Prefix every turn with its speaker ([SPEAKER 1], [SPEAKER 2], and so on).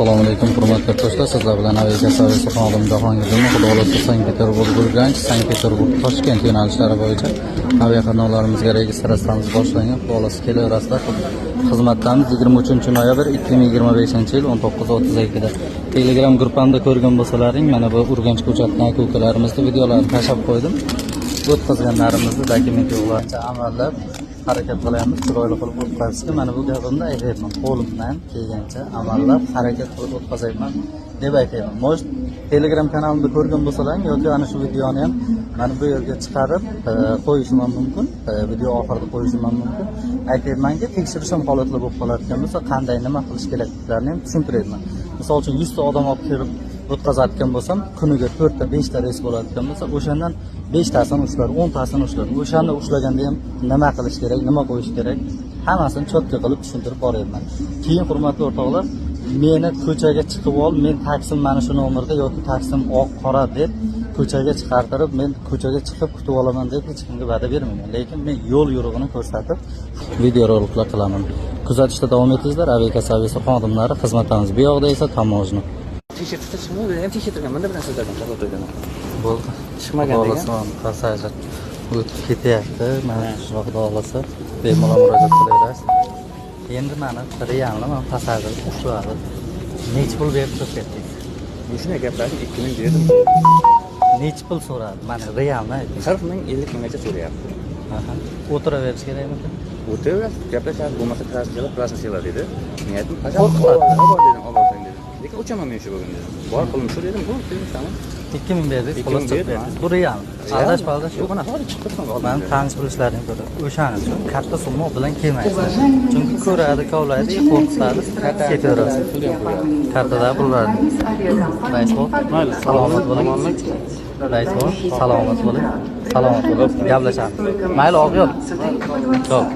[SPEAKER 1] Assalomu alaykum hurmatli do'stlar. Sizlar bilan aviatsiya servisi xodimi Jahongir Xudo xohlasa Sankt-Peterburg, Urganch, Sankt-Peterburg, Toshkent yo'nalishlari bo'yicha aviaqatnovlarimizga registratsiyamiz boshlangan. Xudo xohlasa kelaverasizlar. Xizmatdamiz 23-noyabr 2025-yil 19:32 da. Telegram gruppamda ko'rgan bo'lsalaring, mana bu Urganch ko'chatdan ko'kalarimizni videolarini tashlab qo'ydim. O'tkazganlarimizni dokument yo'qlarcha amallab harakat qilamiz, chiroyli qilib o'tkazishga. Mana bu gapimni aytayman. Qo'limdan kelgancha amallab harakat qilib o'tkazayman deb aytayman. Mo'sh Telegram kanalimda ko'rgan bo'lsalaring yoki ana shu videoni ham mana bu yerga chiqarib qo'yishim ham mumkin. Video oxirida qo'yishim ham mumkin. Aytaymanki, tekshirishim holatli bo'lib qolayotgan bo'lsa, qanday nima qilish kerakliklarini ham tushuntirayman. Misol uchun 100 ta odam olib kelib o'tkazadigan bo'lsam, kuniga 4 ta 5 ta reys bo'ladigan bo'lsa, o'shandan 5 tasini ushlar, 10 tasini ushlar. O'shani ushlaganda ham nima qilish kerak, nima qo'yish kerak, hammasini cho'tka qilib tushuntirib boryapman. Keyin hurmatli o'rtoqlar, meni ko'chaga chiqib ol, men taksim mana shu nomerda yoki taksim oq qora deb ko'chaga chiqartirib, men ko'chaga chiqib kutib olaman deb hech kimga va'da bermayman. Lekin men yo'l yo'rig'ini ko'rsatib video roliklar qilaman. Kuzatishda davom etingizlar. Aviatsiya servisi xodimlari xizmatimiz bu yoqda esa tamojni.
[SPEAKER 2] Tekshirishda chiqmadi, ham tekshirtirgan. Bunda bilan sizlardan xabar oldim.
[SPEAKER 1] Bo'ldi.
[SPEAKER 2] Chiqmagan degan.
[SPEAKER 1] Passajir o'tib ketyapti. Mana shu xudo xolasa bemalol murojaat qilaverasiz. Endi mana realni men passajir ushladi. Necha pul berib ko'rsatdik?
[SPEAKER 2] Shunday gaplarni 2000 berdim.
[SPEAKER 1] Necha pul so'radi? Mana realni ayting.
[SPEAKER 2] 40 ming 50 minggacha so'rayapti.
[SPEAKER 1] Aha. O'tiraverish kerakmi?
[SPEAKER 2] O'tiraver, gaplashadi, bo'lmasa transport plasmasyalar dedi. Men aytdim,
[SPEAKER 1] Qo'rqmadi.
[SPEAKER 2] Bor dedim, olsang dedim. Lekin o'chaman men shu bugun dedim. Bor pulim shu dedim, bu dedim, tamam.
[SPEAKER 1] 2000 berdik,
[SPEAKER 2] 2000
[SPEAKER 1] pul berdik. Bu real. Aldash paldash
[SPEAKER 2] yo'q. Mana hozir chiqib turibman.
[SPEAKER 1] Men tanish bilishlaring ko'ra. O'shaning uchun katta summa bilan kelmaysiz. Chunki ko'radi, kovlaydi, qo'rqitadi, ketaverasiz. Kartada pullarni. Rais bo'l. Mayli, salomat bo'ling. Rais bo'l. Salomat bo'ling. Salomat bo'ling. Gaplashamiz. Mayli, oq yo'l. Xo'p.